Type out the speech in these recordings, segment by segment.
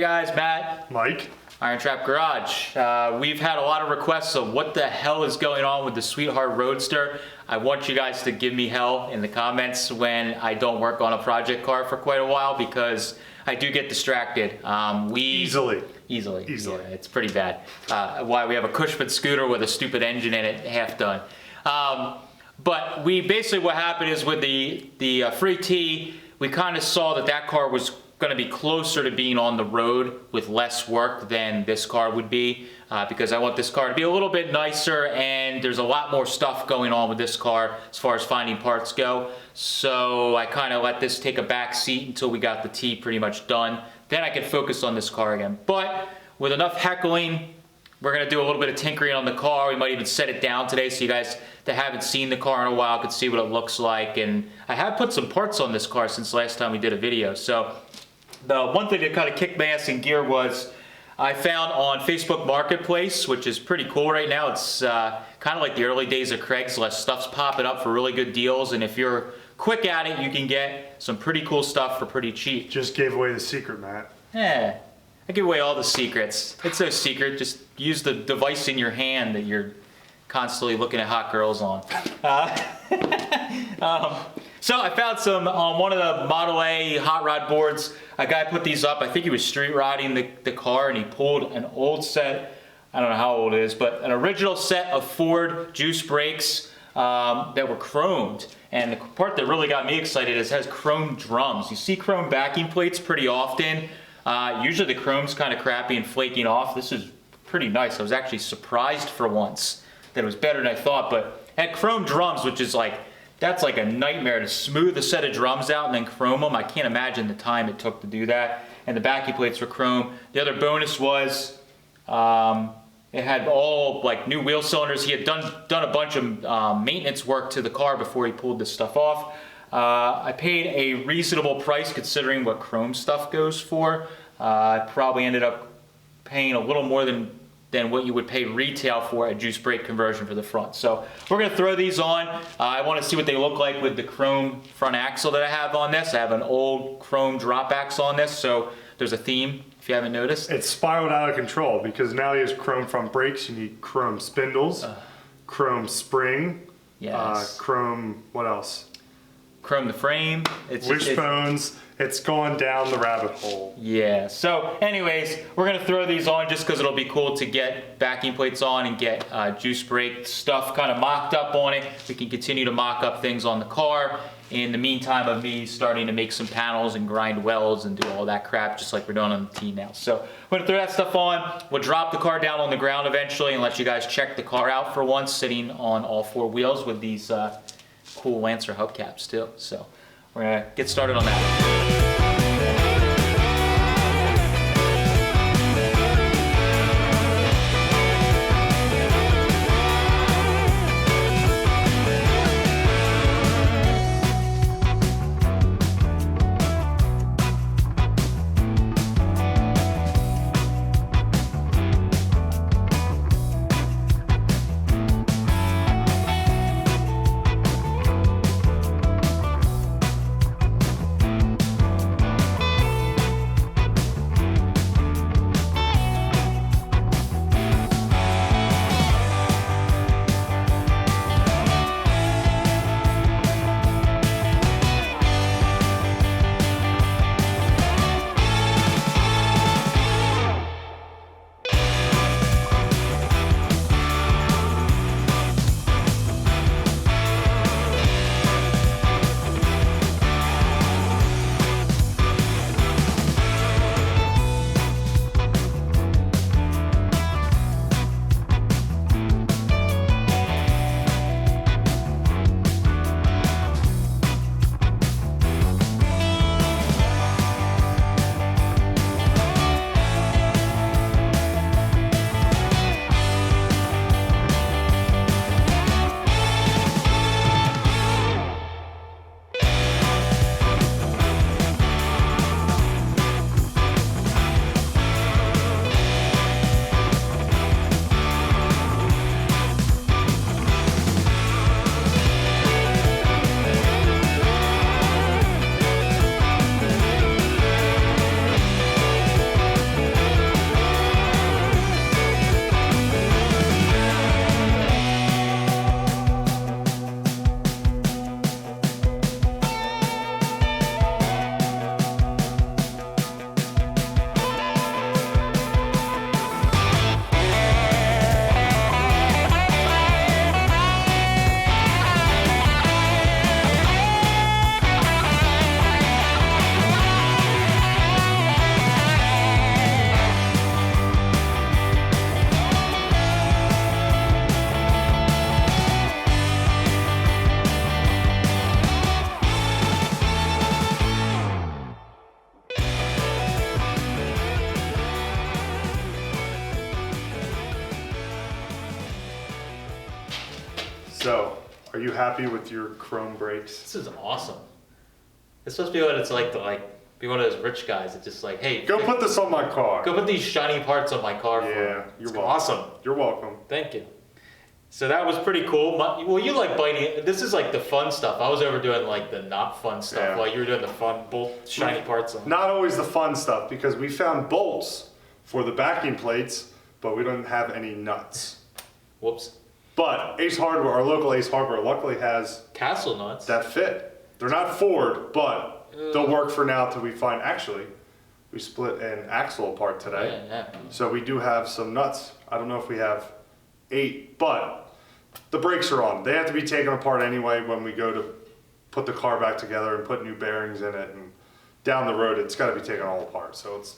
guys, Matt. Mike. IronTrap Garage. We've had a lot of requests of what the hell is going on with the Sweetheart Roadster. I want you guys to give me hell in the comments when I don't work on a project car for quite a while, because I do get distracted. Easily. Yeah, it's pretty bad. Why we have a Cushman scooter with a stupid engine in it, half done. But we basically, what happened is with the free T, we kind of saw that car was going to be closer to being on the road with less work than this car would be, because I want this car to be a little bit nicer, and there's a lot more stuff going on with this car as far as finding parts go. So I kind of let this take a back seat until we got the T pretty much done. Then I could focus on this car again. But with enough heckling, we're going to do a little bit of tinkering on the car. We might even set it down today so you guys that haven't seen the car in a while could see what it looks like. And I have put some parts on this car since last time we did a video. So the one thing that kind of kicked my ass in gear was I found on Facebook Marketplace, which is pretty cool right now. It's kind of like the early days of Craigslist. Stuff's popping up for really good deals, and if you're quick at it, you can get some pretty cool stuff for pretty cheap. Just gave away the secret, Matt. Yeah, I give away all the secrets. It's no secret. Just use the device in your hand that you're constantly looking at hot girls on. So I found some on one of the Model A hot rod boards. A guy put these up. I think he was street riding the car, and he pulled an old set. I don't know how old it is, but an original set of Ford juice brakes that were chromed. And the part that really got me excited is it has chrome drums. You see chrome backing plates pretty often. Usually the chrome's kind of crappy and flaking off. This is pretty nice. I was actually surprised for once that it was better than I thought. But it had chrome drums, which is like, that's like a nightmare to smooth a set of drums out and then chrome them. I can't imagine the time it took to do that. And the backing plates were chrome. The other bonus was it had all like new wheel cylinders. He had done a bunch of maintenance work to the car before he pulled this stuff off. I paid a reasonable price considering what chrome stuff goes for. I probably ended up paying a little more than what you would pay retail for a juice brake conversion for the front. So we're going to throw these on. I want to see what they look like with the chrome front axle that I have on this. I have an old chrome drop axle on this, so there's a theme if you haven't noticed. It's spiraled out of control because now he has chrome front brakes. You need chrome spindles, chrome spring, yes. Chrome, what else? Chrome the frame. Wishbones. It's gone down the rabbit hole. Yeah, so anyways, we're going to throw these on just because it'll be cool to get backing plates on and get juice brake stuff kind of mocked up on it. We can continue to mock up things on the car in the meantime of me starting to make some panels and grind welds and do all that crap just like we're doing on the T now. So we're going to throw that stuff on. We'll drop the car down on the ground eventually and let you guys check the car out for once, sitting on all four wheels with these cool Lancer hubcaps too. So we're going to get started on that. So, are you happy with your chrome brakes? This is awesome. It's supposed to be what it's like to be one of those rich guys that just like, hey, Go put this on my car. go put these shiny parts on my car for me. Yeah, It's you're welcome. awesome. You're welcome. Thank you. So that was pretty cool. Well, you like biting. This is like the fun stuff. I was overdoing like the not fun stuff Yeah. while you were doing the fun bolt shiny parts on. Not always the fun stuff, because we found bolts for the backing plates, but we don't have any nuts. Whoops. But Ace Hardware, our local Ace Hardware, luckily has Castle nuts. that fit. They're not Ford, but they'll work for now till we find. Actually, we split an axle apart today, Yeah. so we do have some nuts. I don't know if we have 8, but the brakes are on. They have to be taken apart anyway when we go to put the car back together and put new bearings in it, and down the road it's got to be taken all apart. So it's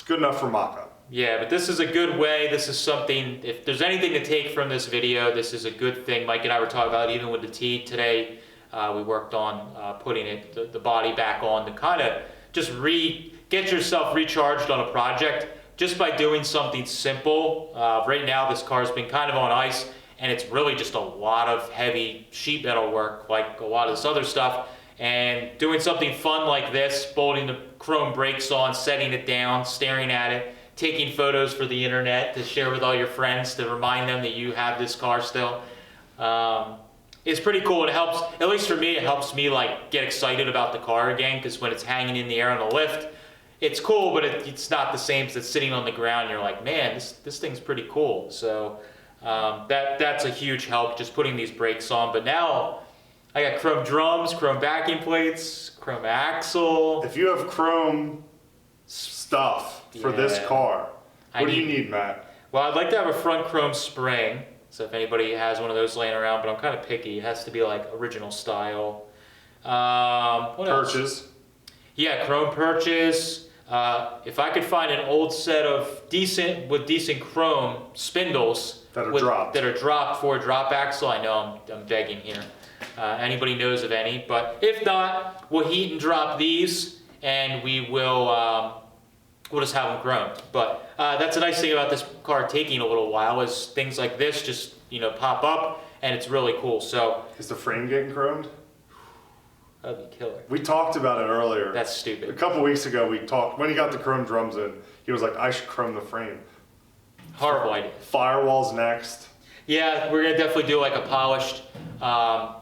good enough for mock-up. Yeah, but this is a good way. This is something, if there's anything to take from this video, this is a good thing. Mike and I were talking about, even with the T today, we worked on putting the body back on to kind of just get yourself recharged on a project just by doing something simple. Right now, this car's been kind of on ice, and it's really just a lot of heavy sheet metal work, like a lot of this other stuff. And doing something fun like this, bolting the chrome brakes on, setting it down, staring at it, taking photos for the internet to share with all your friends to remind them that you have this car still. It's pretty cool. It helps, at least for me, it helps me like get excited about the car again, because when it's hanging in the air on the lift, it's cool, but it's not the same as it's sitting on the ground. You're like, man, this thing's pretty cool. So that's a huge help, just putting these brakes on. But now I got chrome drums, chrome backing plates, chrome axle. If you have chrome stuff for this Yeah. car, I what do you need, Matt? Well, I'd like to have a front chrome spring. So if anybody has one of those laying around, but I'm kind of picky. It has to be like original style. What else? Purchase. Yeah, chrome purchase. If I could find an old set of decent chrome spindles That are dropped. for a drop axle, I know I'm begging here. Anybody knows of any, but if not, we'll heat and drop these, and we'll just have them chromed. But that's a nice thing about this car taking a little while, is things like this just pop up, and it's really cool. So Is the frame getting chromed? that'd be killer. We talked about it earlier. That's A stupid. couple weeks ago, we talked, when he got the chrome drums in, he was like, I should chrome the frame. Horrible idea. Firewall's next. Yeah, we're gonna definitely do like a polished,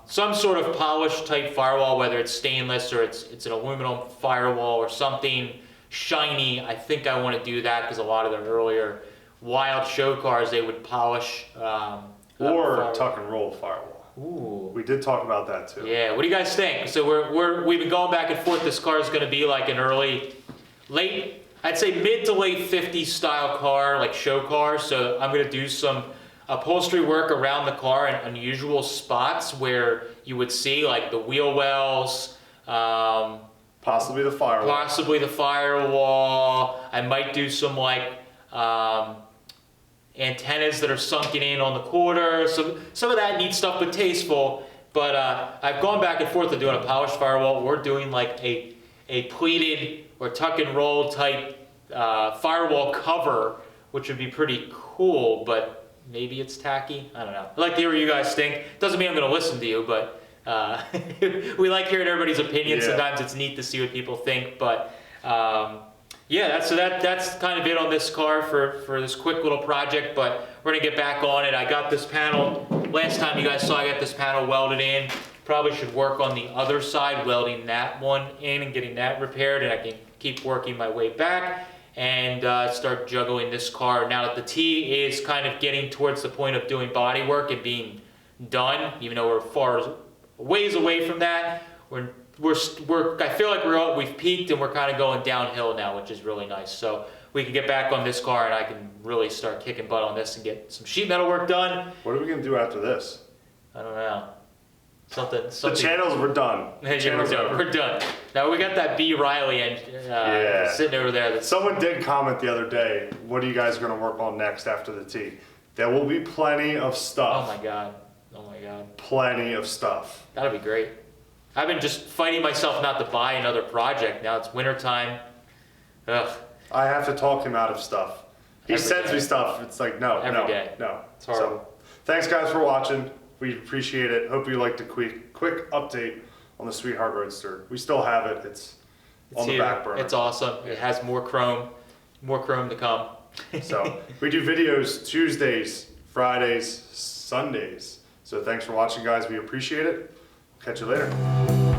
some sort of polished type firewall, whether it's stainless or it's an aluminum firewall or something shiny. I think I want to do that because a lot of the earlier wild show cars, they would polish. Or tuck and roll firewall. Ooh. We did talk about that too. Yeah, what do you guys think? So we've been going back and forth. This car is going to be like an late, I'd say mid to late 50s style car, like show car. So I'm going to do some upholstery work around the car in unusual spots where you would see like the wheel wells, Possibly the firewall. possibly the firewall. I might do some like antennas that are sunken in on the quarter. Some of that neat stuff, but tasteful. But I've gone back and forth to doing a polished firewall. We're doing like a pleated or tuck and roll type firewall cover, which would be pretty cool, but maybe it's tacky. I don't know. I'd like to hear what you guys think. Doesn't mean I'm going to listen to you, but we like hearing everybody's opinions. Yeah. Sometimes it's neat to see what people think, but yeah, that's kind of it on this car for this quick little project, but we're gonna get back on it. I got this panel, last time you guys saw I got this panel welded in. Probably should work on the other side, welding that one in and getting that repaired, and I can keep working my way back and start juggling this car. Now that the T is kind of getting towards the point of doing body work and being done, even though we're ways away from that, I feel like we've peaked and we're kind of going downhill now, which is really nice. So we can get back on this car and I can really start kicking butt on this and get some sheet metal work done. What are we going to do after this? I don't know. Something. The channels were done. Hey, yeah, Channels over. we're done. Now we got that B. Riley sitting over there. That's Someone did comment the other day, what are you guys going to work on next after the T? There will be plenty of stuff. Oh my god. Oh my god. Plenty of stuff. That'll be great. I've been just fighting myself not to buy another project. Now it's wintertime. Ugh. I have to talk him out of stuff. He Every sends day. me stuff. It's like, no, Every day. no. It's horrible. So, thanks guys for watching. We appreciate it. Hope you liked the quick update on the Sweetheart Roadster. We still have it. It's on the here. back burner. It's awesome. It has more chrome to come. So we do videos Tuesdays, Fridays, Sundays. So thanks for watching, guys. We appreciate it. Catch you later.